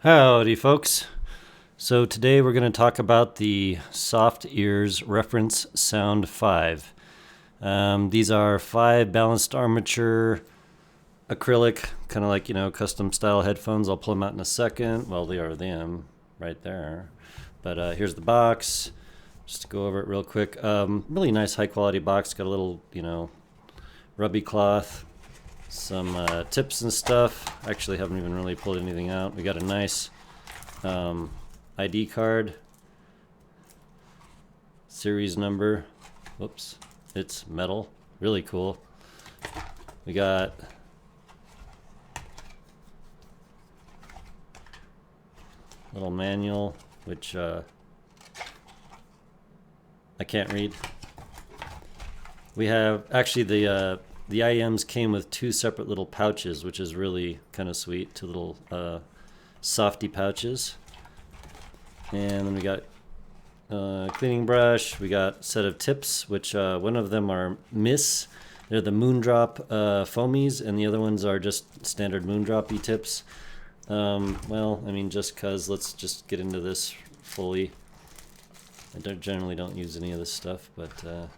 Howdy, folks. So today we're going to talk about the SoftEars Reference Sound 5. These are 5 balanced armature acrylic, kind of like, custom style headphones. I'll pull them out in a second. Well, they are them right there. But here's the box. Just to go over it real quick. Really nice high quality box. Got a little, rubby cloth. Some tips and stuff. Actually haven't even really pulled anything out. We got a nice ID card, series number. Whoops, it's metal, really cool. We got little manual, which I can't read. We have actually the IEMs came with 2 separate little pouches, which is really kind of sweet. 2 little softy pouches. And then we got cleaning brush. We got a set of tips, which one of them are Miss. They're the Moondrop foamies, and the other ones are just standard Moondrop-y tips. Well, I mean, just because, let's just get into this fully. I generally don't use any of this stuff, but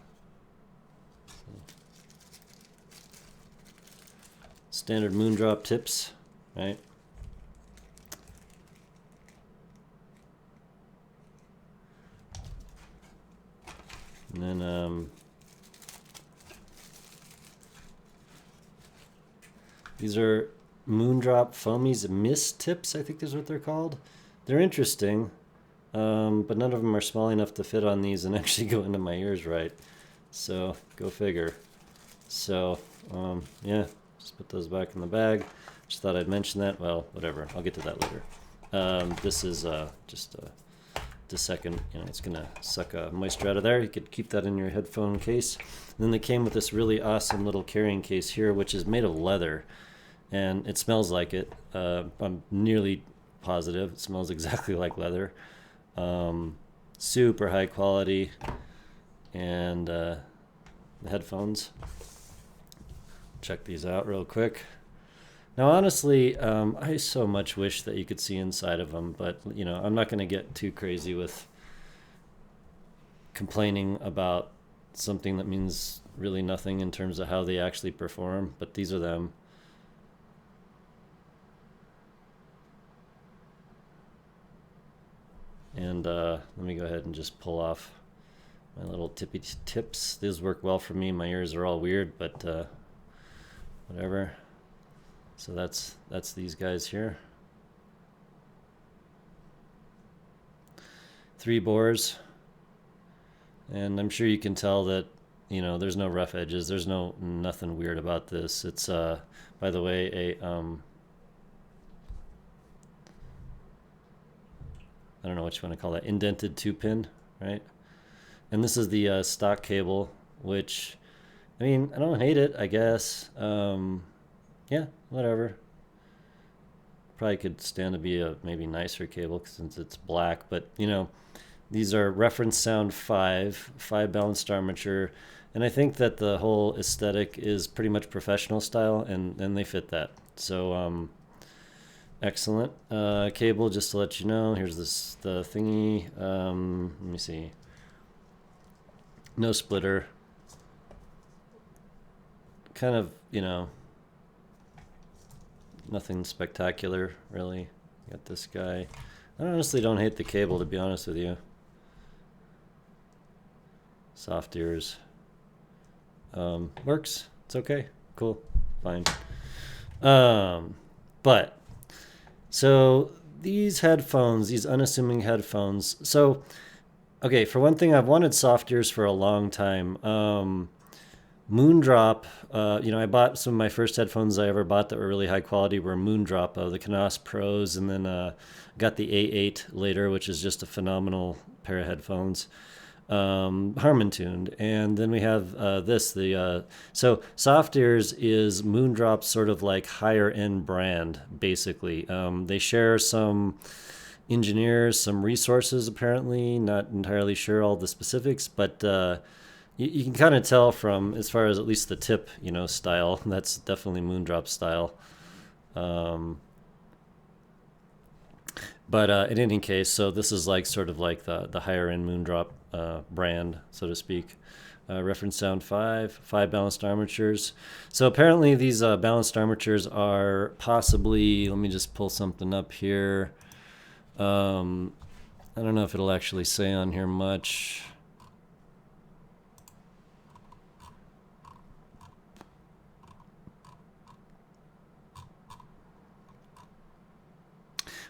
standard Moondrop tips, right? And then these are Moondrop Foamies Mist tips, I think is what they're called. They're interesting, but none of them are small enough to fit on these and actually go into my ears right. So, go figure. So, yeah. Just put those back in the bag. Just thought I'd mention that. Well, whatever. I'll get to that later. This is just the second. It's gonna suck moisture out of there. You could keep that in your headphone case. And then they came with this really awesome little carrying case here, which is made of leather, and it smells like it. I'm nearly positive it smells exactly like leather. Super high quality, and the headphones. Check these out real quick. Now, honestly, I so much wish that you could see inside of them, but I'm not going to get too crazy with complaining about something that means really nothing in terms of how they actually perform. But these are them. And let me go ahead and just pull off my little tippy tips. These work well for me. My ears are all weird, but whatever. So that's these guys here. 3 bores. And I'm sure you can tell that, there's no rough edges. There's nothing weird about this. It's, by the way, I don't know what you want to call that, indented 2-pin, right? And this is the stock cable, which, I mean, I don't hate it, I guess. Yeah, whatever. Probably could stand to be a maybe nicer cable since it's black, but these are Reference Sound 5 balanced armature, and I think that the whole aesthetic is pretty much professional style, and they fit that. So excellent cable. Just to let you know, here's the thingy. Let me see. No splitter. Kind of, nothing spectacular, really. Got this guy. I honestly don't hate the cable, to be honest with you. SoftEars. Works. It's okay. Cool. Fine. But, so these headphones, these unassuming headphones. So, okay, for one thing, I've wanted SoftEars for a long time. Moondrop, I bought some of my first headphones I ever bought that were really high quality were Moondrop, the Canas Pros, and then got the A8 later, which is just a phenomenal pair of headphones, Harman tuned. And then we have this, so SoftEars is Moondrop's sort of like higher end brand, basically. They share some engineers, some resources apparently, not entirely sure all the specifics, but you can kind of tell from, as far as at least the tip, style, that's definitely Moondrop style. But in any case, so this is like sort of like the higher end Moondrop brand, so to speak. Reference sound 5 balanced armatures. So apparently these balanced armatures are possibly, let me just pull something up here. I don't know if it'll actually say on here much.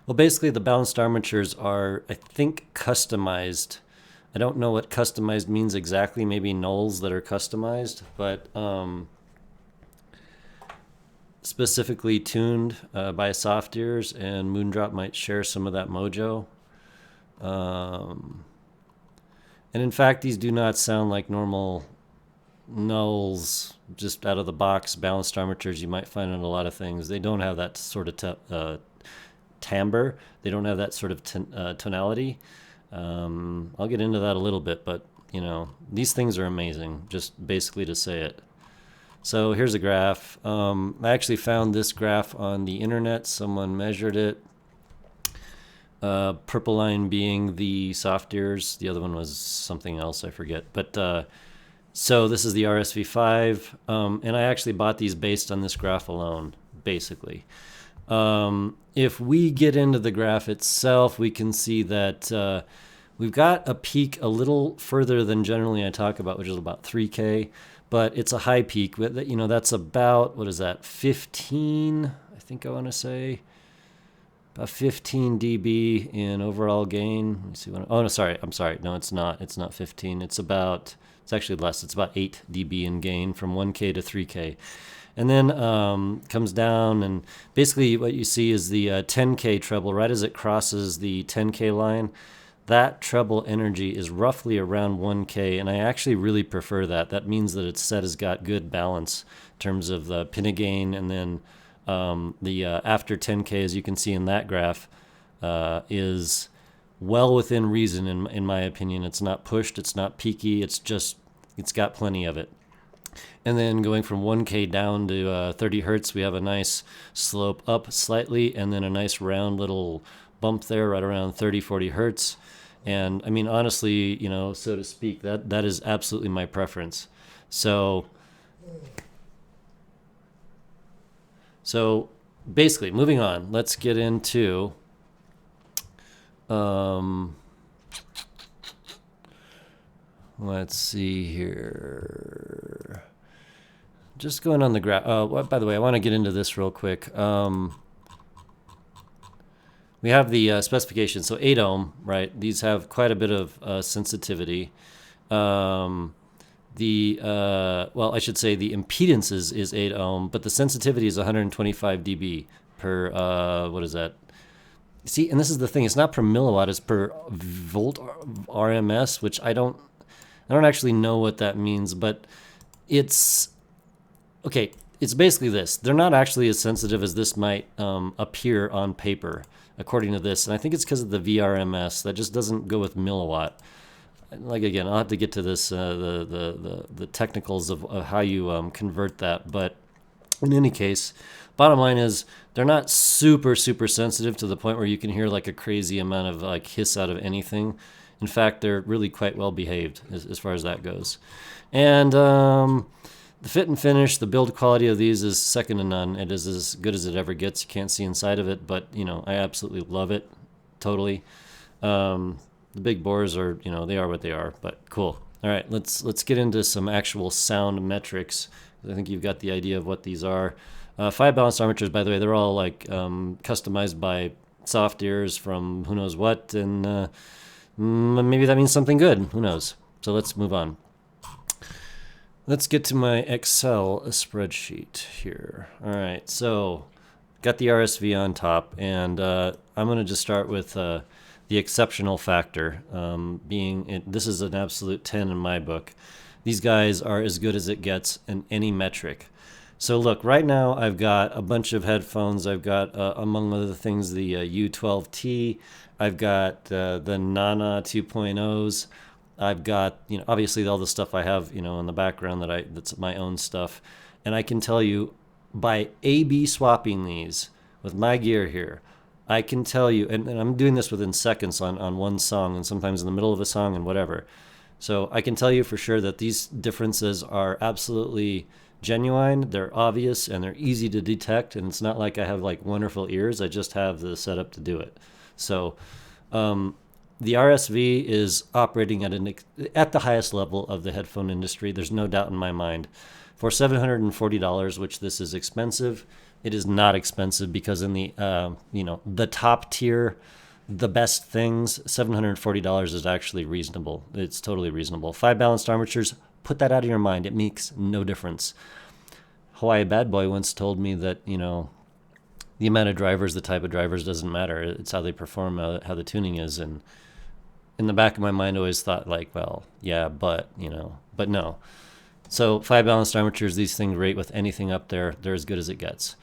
Well, basically the balanced armatures are, I think, customized. I don't know what customized means exactly, maybe nulls that are customized, but specifically tuned by SoftEars, and Moondrop might share some of that mojo. And in fact, these do not sound like normal nulls, just out of the box balanced armatures you might find on a lot of things. They don't have that sort of timbre. They don't have that sort of tonality. I'll get into that a little bit, but you know, these things are amazing, just basically to say it. So here's a graph. I actually found this graph on the internet. Someone measured it. Purple line being the SoftEars. The other one was something else, I forget. But so this is the RSV5, and I actually bought these based on this graph alone, basically. If we get into the graph itself, we can see that we've got a peak a little further than generally I talk about, which is about 3K, but it's a high peak. You know, that's about, what is that, 15, I think I want to say, about 15 dB in overall gain. Let me see what, oh, no, sorry, I'm sorry. No, it's not 15. It's actually less. It's about 8 dB in gain from 1K to 3K. And then comes down, and basically what you see is the 10K treble. Right as it crosses the 10K line, that treble energy is roughly around 1K, and I actually really prefer that. That means that its set has got good balance in terms of the pinna gain, and then the after 10K, as you can see in that graph, is well within reason in my opinion. It's not pushed, it's not peaky, it's got plenty of it. And then going from 1K down to 30 hertz, we have a nice slope up slightly, and then a nice round little bump there right around 30, 40 hertz. And I mean, honestly, you know, so to speak, that is absolutely my preference. So basically, moving on, let's get into let's see here. Just going on the graph. By the way, I want to get into this real quick. We have the specification. So 8 ohm, right? These have quite a bit of sensitivity. Well, I should say the impedance is 8 ohm, but the sensitivity is 125 dB per, what is that? See, and this is the thing. It's not per milliwatt. It's per volt RMS, which I don't actually know what that means, but it's... Okay, it's basically this. They're not actually as sensitive as this might appear on paper, according to this. And I think it's because of the VRMS. That just doesn't go with milliwatt. Like, again, I'll have to get to this, the technicals of how you convert that. But in any case, bottom line is they're not super, super sensitive to the point where you can hear like a crazy amount of like hiss out of anything. In fact, they're really quite well behaved as far as that goes. And... the fit and finish, the build quality of these is second to none. It is as good as it ever gets. You can't see inside of it, but, you know, I absolutely love it. Totally. The big bores are, you know, they are what they are, but cool. All right, let's get into some actual sound metrics. I think you've got the idea of what these are. 5 balanced armatures, by the way, they're all like customized by SoftEars from who knows what, and maybe that means something good. Who knows? So let's move on. Let's get to my Excel spreadsheet here. All right, so got the RSV on top, and I'm going to just start with the exceptional factor, this is an absolute 10 in my book. These guys are as good as it gets in any metric. So look, right now I've got a bunch of headphones. I've got, among other things, the U12T. I've got the Nana 2.0s. I've got, you know, obviously all the stuff I have, you know, in the background that's my own stuff. And I can tell you, by A/B swapping these with my gear here, I can tell you, and I'm doing this within seconds on one song, and sometimes in the middle of a song and whatever. So I can tell you for sure that these differences are absolutely genuine, they're obvious, and they're easy to detect. And it's not like I have like wonderful ears, I just have the setup to do it. So the RSV is operating at the highest level of the headphone industry. There's no doubt in my mind. For $740, which this is expensive, it is not expensive because in the the top tier, the best things, $740 is actually reasonable. It's totally reasonable. 5 balanced armatures, put that out of your mind. It makes no difference. Hawaii Bad Boy once told me that the amount of drivers, the type of drivers doesn't matter. It's how they perform, how the tuning is. And in the back of my mind, I always thought like, well, yeah, but no. So 5 balanced armatures, these things rate with anything up there. They're as good as it gets.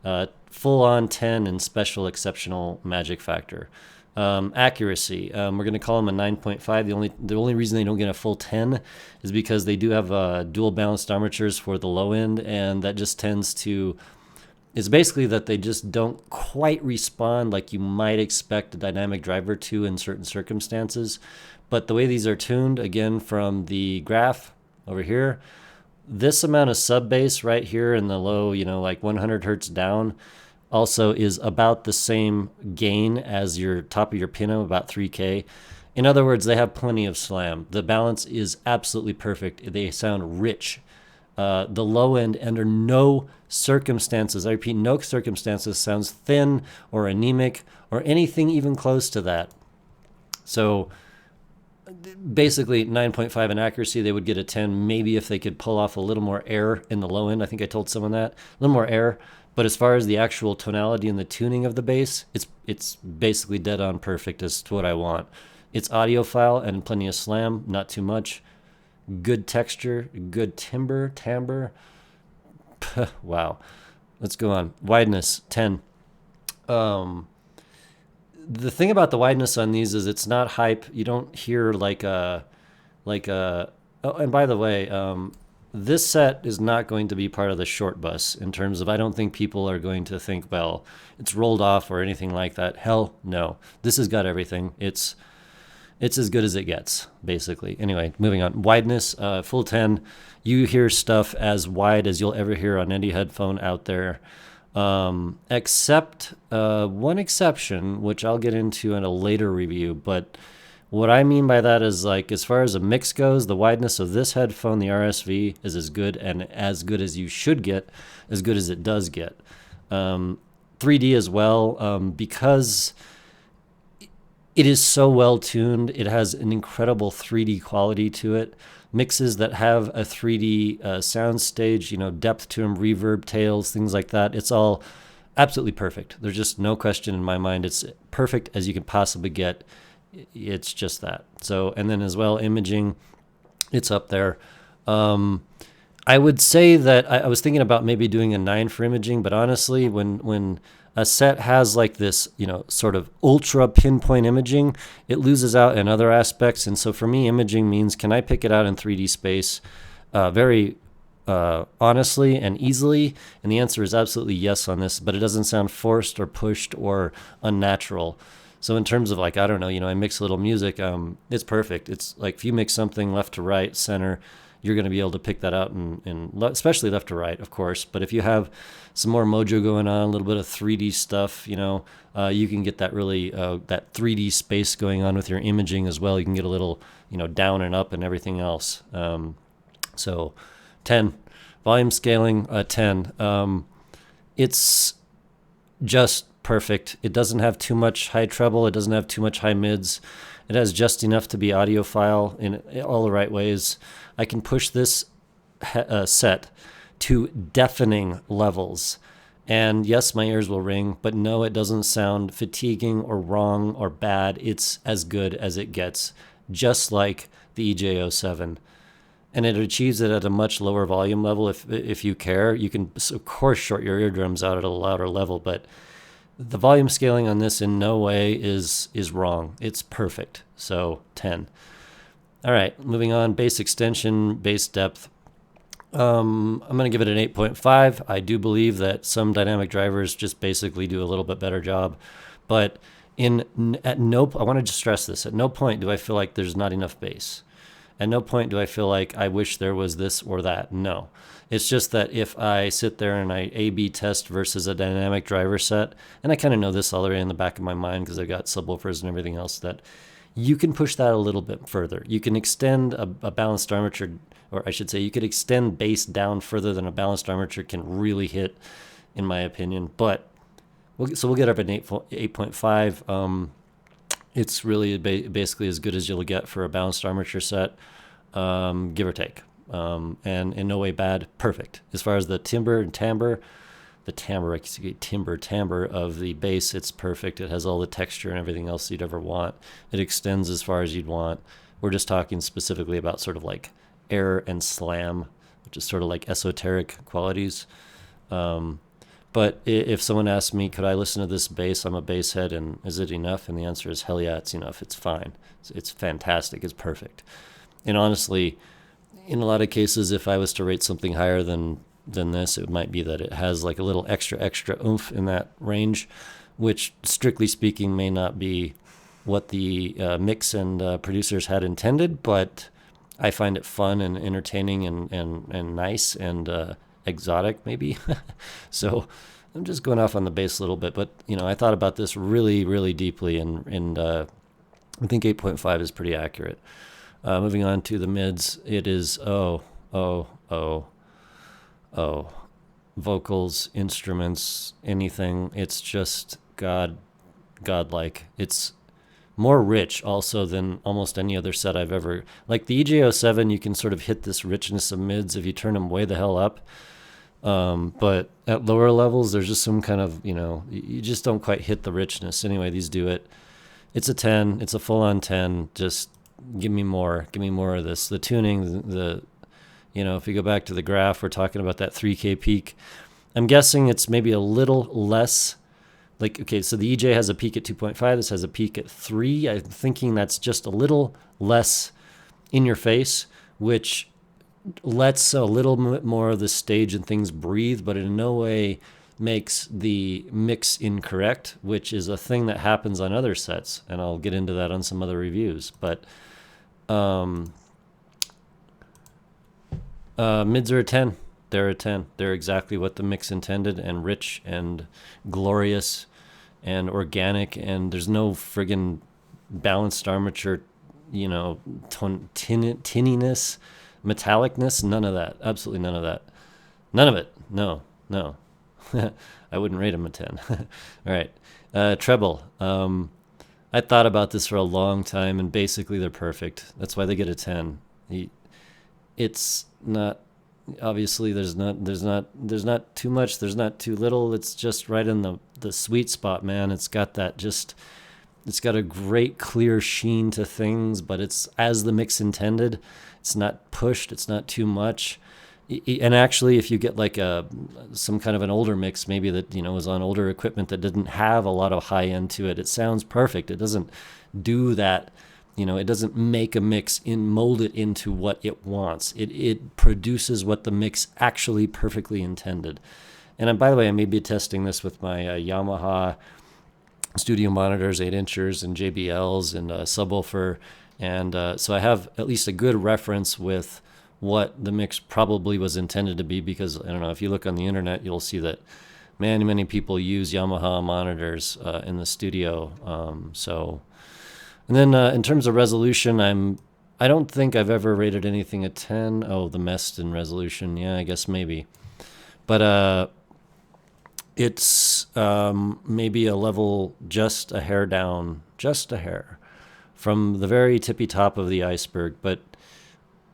Full on 10 and special exceptional magic factor. Accuracy, we're going to call them a 9.5. The only reason they don't get a full 10 is because they do have dual balanced armatures for the low end, and that just tends to... It's basically that they just don't quite respond like you might expect a dynamic driver to in certain circumstances. But the way these are tuned, again, from the graph over here, this amount of sub bass right here in the low, like 100 hertz down, also is about the same gain as your top of your piano, about 3K. In other words, they have plenty of slam. The balance is absolutely perfect. They sound rich. The low end, under no circumstances, I repeat, no circumstances, sounds thin or anemic or anything even close to that. So basically 9.5 in accuracy, they would get a 10, maybe if they could pull off a little more air in the low end. I think I told someone that, a little more air. But as far as the actual tonality and the tuning of the bass, it's basically dead on perfect as to what I want. It's audiophile and plenty of slam, not too much. Good texture, good timbre. Wow. Let's go on. Wideness, 10. The thing about the wideness on these is it's not hype. You don't hear like a oh, and by the way, this set is not going to be part of the short bus in terms of, I don't think people are going to think, well, it's rolled off or anything like that. Hell no. This has got everything. It's as good as it gets, basically. Anyway, moving on. Wideness, full 10. You hear stuff as wide as you'll ever hear on any headphone out there, except one exception, which I'll get into in a later review. But what I mean by that is, like, as far as a mix goes, the wideness of this headphone, the RSV, is as good as you should get, as good as it does get. 3D as well, because it is so well tuned. It has an incredible 3D quality to it. Mixes that have a 3D sound stage, depth to them, reverb, tails, things like that. It's all absolutely perfect. There's just no question in my mind. It's perfect as you can possibly get. It's just that. So, and then as well, imaging, it's up there. I would say that I was thinking about maybe doing a 9 for imaging, but honestly, when a set has like this, sort of ultra pinpoint imaging, it loses out in other aspects. And so for me, imaging means, can I pick it out in 3D space very honestly and easily? And the answer is absolutely yes on this, but it doesn't sound forced or pushed or unnatural. So in terms of, like, I don't know, I mix a little music, it's perfect. It's like if you mix something left to right, center, you're going to be able to pick that out, especially left to right, of course. But if you have some more mojo going on, a little bit of 3D stuff, you can get that really, that 3D space going on with your imaging as well. You can get a little, down and up and everything else. So 10. Volume scaling, 10. It's just perfect. It doesn't have too much high treble. It doesn't have too much high mids. It has just enough to be audiophile in all the right ways. I can push this set to deafening levels. And yes, my ears will ring, but no, it doesn't sound fatiguing or wrong or bad. It's as good as it gets, just like the EJ07. And it achieves it at a much lower volume level. If you care, you can, of course, short your eardrums out at a louder level, but the volume scaling on this in no way is wrong. It's perfect. So 10. All right, moving on. Bass extension, bass depth. I'm going to give it an 8.5. I do believe that some dynamic drivers just basically do a little bit better job. But I want to just stress this, at no point do I feel like there's not enough bass. At no point do I feel like I wish there was this or that. No. It's just that if I sit there and I A/B test versus a dynamic driver set, and I kind of know this all the way in the back of my mind because I've got subwoofers and everything else, that you can push that a little bit further. You can extend a balanced armature, or I should say you could extend bass down further than a balanced armature can really hit, in my opinion. But we'll get up at 8.5. It's really basically as good as you'll get for a balanced armature set, give or take. And in no way bad, perfect. As far as the timbre of the bass, it's perfect. It has all the texture and everything else you'd ever want. It extends as far as you'd want. We're just talking specifically about sort of like air and slam, which is sort of like esoteric qualities. But if someone asks me, could I listen to this bass? I'm a bass head, and is it enough? And the answer is, hell yeah, it's enough. It's fine. It's fantastic. It's perfect. And honestly, in a lot of cases, if I was to rate something higher than this, it might be that it has like a little extra oomph in that range, which strictly speaking may not be what the mix and producers had intended, but I find it fun and entertaining and nice and exotic maybe. So I'm just going off on the bass a little bit, but I thought about this really, really deeply, and I think 8.5 is pretty accurate. Moving on to the mids, it is vocals, instruments, anything. It's just godlike. It's more rich also than almost any other set I've ever. Like the EJ07, you can sort of hit this richness of mids if you turn them way the hell up. But at lower levels, there's just some kind of, you just don't quite hit the richness. Anyway, these do it. It's a 10. It's a full-on 10. Just give me more of this. The tuning, if you go back to the graph, we're talking about that 3K peak. I'm guessing it's maybe a little less. Like, okay, so the EJ has a peak at 2.5. This has a peak at 3. I'm thinking that's just a little less in your face, which lets a little bit more of the stage and things breathe, but in no way makes the mix incorrect, which is a thing that happens on other sets, and I'll get into that on some other reviews. But mids are a 10. They're a 10. They're exactly what the mix intended, and rich and glorious and organic, and there's no friggin' balanced armature, tinniness, metallicness, none of that. Absolutely none of that. None of it. No. I wouldn't rate him a 10. All right. Treble. I thought about this for a long time, and basically they're perfect. That's why they get a 10. It's not, obviously there's not too much, there's not too little. It's just right in the sweet spot, man. It's got a great clear sheen to things, but it's as the mix intended. It's not pushed. It's not too much. And actually, if you get like some kind of an older mix, maybe that was on older equipment that didn't have a lot of high end to it, it sounds perfect. It doesn't do that. It doesn't make a mix mold it into what it wants. It produces what the mix actually perfectly intended. And by the way, I may be testing this with my Yamaha studio monitors, 8-inchers and JBLs and subwoofer. And so I have at least a good reference with what the mix probably was intended to be, because, I don't know, if you look on the internet, you'll see that many people use Yamaha monitors in the studio. And then in terms of resolution, I don't think I've ever rated anything a 10. Oh, the mest in resolution. Yeah, I guess maybe. But it's maybe a level just a hair down, just a hair from the very tippy top of the iceberg. But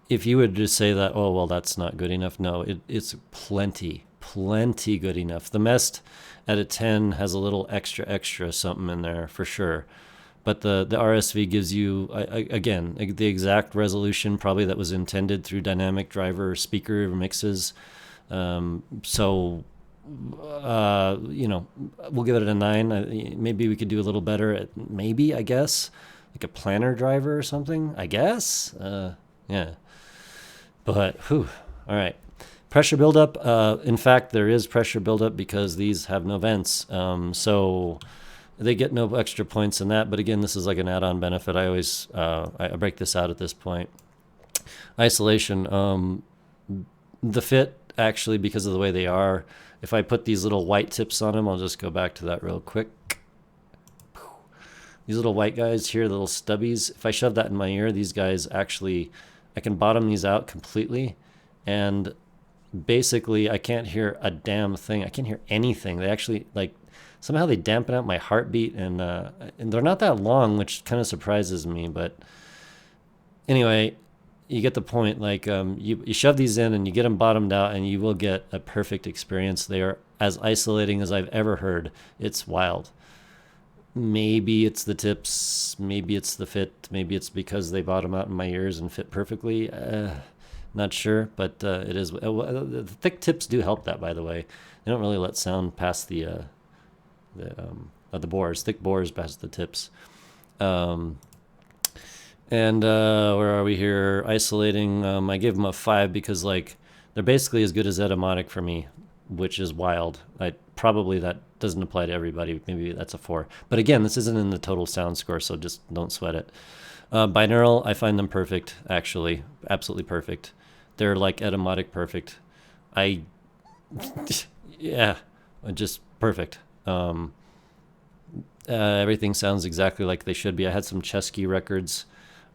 if you would just say that, oh, well, that's not good enough. No, it's plenty good enough. The mest at a 10 has a little extra something in there for sure. But the RSV gives you, again, the exact resolution probably that was intended through dynamic driver speaker mixes. So we'll give it a 9. Maybe we could do a little better at I guess, like a planner driver or something, I guess. Yeah. But, all right. Pressure buildup. In fact, there is pressure buildup because these have no vents. So They get no extra points in that, but again, this is like an add-on benefit. I always I break this out at this point. Isolation, the fit, actually, because of the way they are, if I put these little white tips on them, I'll just go back to that real quick. These little white guys here, the little stubbies, if I shove that in my ear, these guys actually, I can bottom these out completely, and basically I can't hear a damn thing. I can't hear anything. They actually, like, somehow they dampen out my heartbeat, and they're not that long, which kind of surprises me, but anyway, you get the point. Like, you shove these in and you get them bottomed out, and you will get a perfect experience. They are as isolating as I've ever heard. It's wild. Maybe it's the tips, maybe it's the fit, maybe it's because they bottom out in my ears and fit perfectly. Not sure, but it is. The thick tips do help that, by the way. They don't really let sound past the bores, thick bores past the tips. And where are we here? Isolating. I gave them a 5 because, like, they're basically as good as edemotic for me, which is wild. Probably that doesn't apply to everybody. Maybe that's a 4. But again, this isn't in the total sound score, so just don't sweat it. Binaural, I find them perfect, actually. Absolutely perfect. They're like edemotic perfect. Yeah, just perfect. Everything sounds exactly like they should be. I had some Chesky records.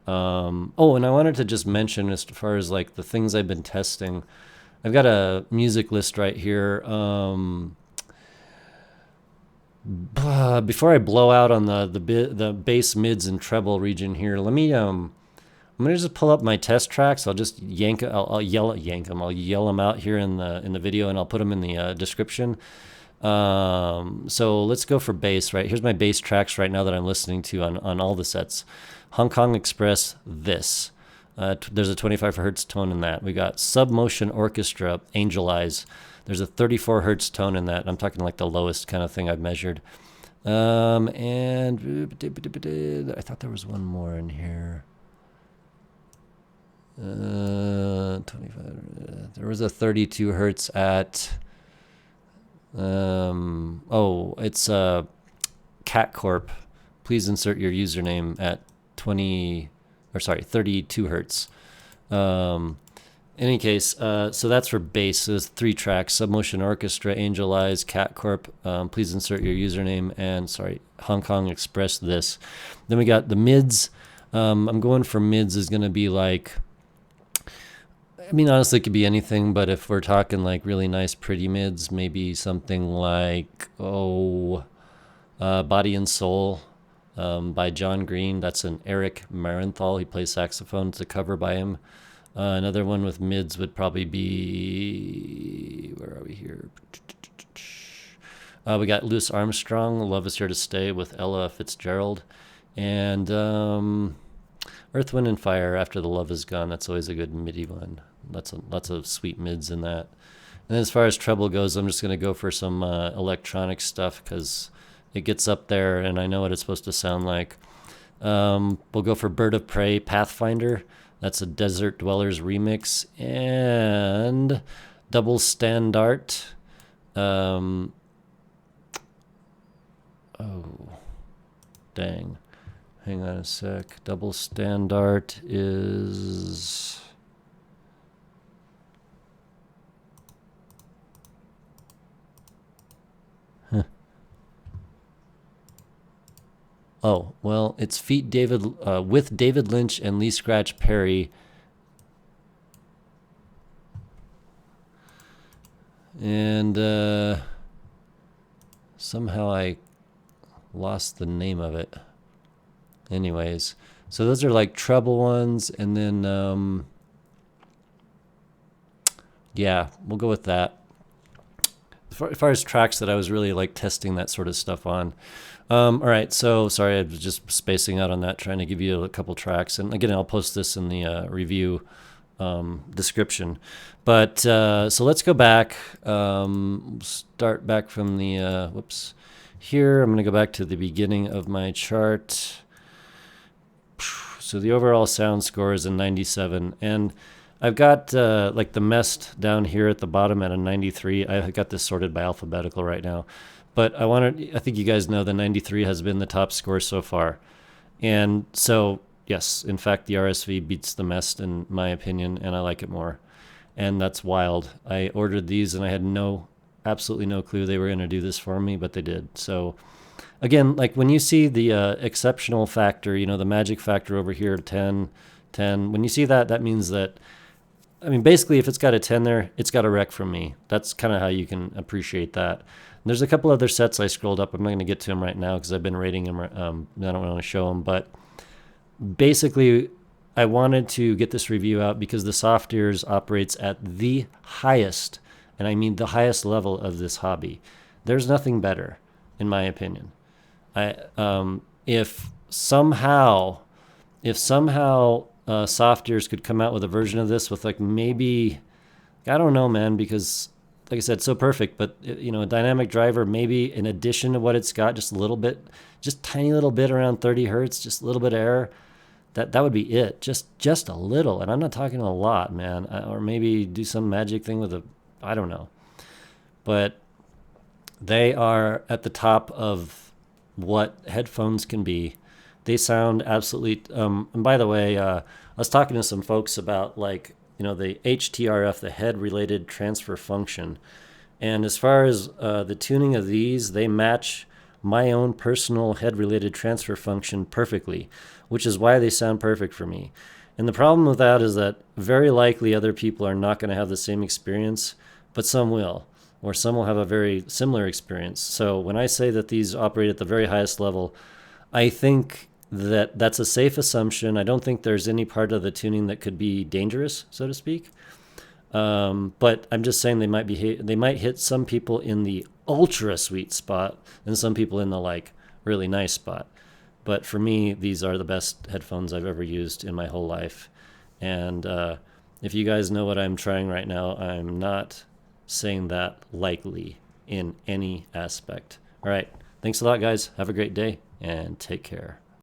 Oh, and I wanted to just mention, as far as like the things I've been testing, I've got a music list right here. Before I blow out on the bass, mids, and treble region here, let me I'm gonna just pull up my test tracks. I'll just I'll yell them out here in the video, and I'll put them in the description. So let's go for bass. Right, here's my bass tracks right now that I'm listening to on all the sets. Hong Kong Express, this. There's a 25 hertz tone in that. We got Submotion Orchestra, Angel Eyes. There's a 34 hertz tone in that. I'm talking like the lowest kind of thing I've measured. And I thought there was one more in here. 25. There was a 32 hertz at. It's Cat Corp. Please insert your username at 32 hertz. In any case, so that's for bass. So there's 3 tracks: Submotion Orchestra, Angel Eyes, Cat Corp. Please insert your username, and Hong Kong Express, this. Then we got the mids. I'm going for mids is going to be like, I mean, honestly, it could be anything, but if we're talking like really nice, pretty mids, maybe something like, Body and Soul by John Green. That's an Eric Maranthal. He plays saxophone. It's a cover by him. Another one with mids would probably be, where are we here? We got Louis Armstrong, Love Is Here to Stay with Ella Fitzgerald. And Earth, Wind, and Fire, After the Love Is Gone. That's always a good MIDI one. Lots of sweet mids in that. And as far as treble goes, I'm just going to go for some electronic stuff because it gets up there and I know what it's supposed to sound like. We'll go for Bird of Prey, Pathfinder. That's a Desert Dwellers remix. And Double Standard. Oh, dang. Hang on a sec. Double Standard is... Oh, well, it's with David Lynch and Lee Scratch Perry. And somehow I lost the name of it. Anyways, so those are like treble ones. And then, yeah, we'll go with that. As far as tracks that I was really like testing that sort of stuff on. All right, so sorry, I was just spacing out on that, trying to give you a couple tracks. And again, I'll post this in the review description. But so let's go back. Start back from the, here. I'm going to go back to the beginning of my chart. So the overall sound score is a 97. And I've got like the mest down here at the bottom at a 93. I've got this sorted by alphabetical right now. But I think you guys know the 93 has been the top score so far. And so, yes, in fact, the RSV beats the Mest in my opinion, and I like it more. And that's wild. I ordered these and I had absolutely no clue they were going to do this for me, but they did. So again, like when you see the exceptional factor, the magic factor over here, 10, 10, when you see that, that means that, I mean, basically if it's got a 10 there, it's got a wreck from me. That's kind of how you can appreciate that. And there's a couple other sets I scrolled up. I'm not going to get to them right now because I've been rating them. I don't want to show them, but basically I wanted to get this review out because the SoftEars operates at the highest, and I mean the highest level of this hobby. There's nothing better, in my opinion. If somehow SoftEars could come out with a version of this with like maybe, I don't know, man, because like I said, so perfect, but a dynamic driver, maybe in addition to what it's got, just a little bit, just tiny little bit around 30 hertz, just a little bit of error. That would be it, just a little, and I'm not talking a lot, man. Or maybe do some magic thing with I don't know. But they are at the top of what headphones can be. They sound absolutely. And by the way, I was talking to some folks about the HTRF, the head-related transfer function, and as far as the tuning of these, they match my own personal head-related transfer function perfectly, which is why they sound perfect for me. And the problem with that is that very likely other people are not going to have the same experience, but some will, or some will have a very similar experience. So when I say that these operate at the very highest level, I think that that's a safe assumption. I don't think there's any part of the tuning that could be dangerous, so to speak. But I'm just saying they might hit some people in the ultra sweet spot and some people in the really nice spot. But for me, these are the best headphones I've ever used in my whole life. And if you guys know what I'm trying right now, I'm not saying that lightly in any aspect. All right. Thanks a lot, guys. Have a great day and take care.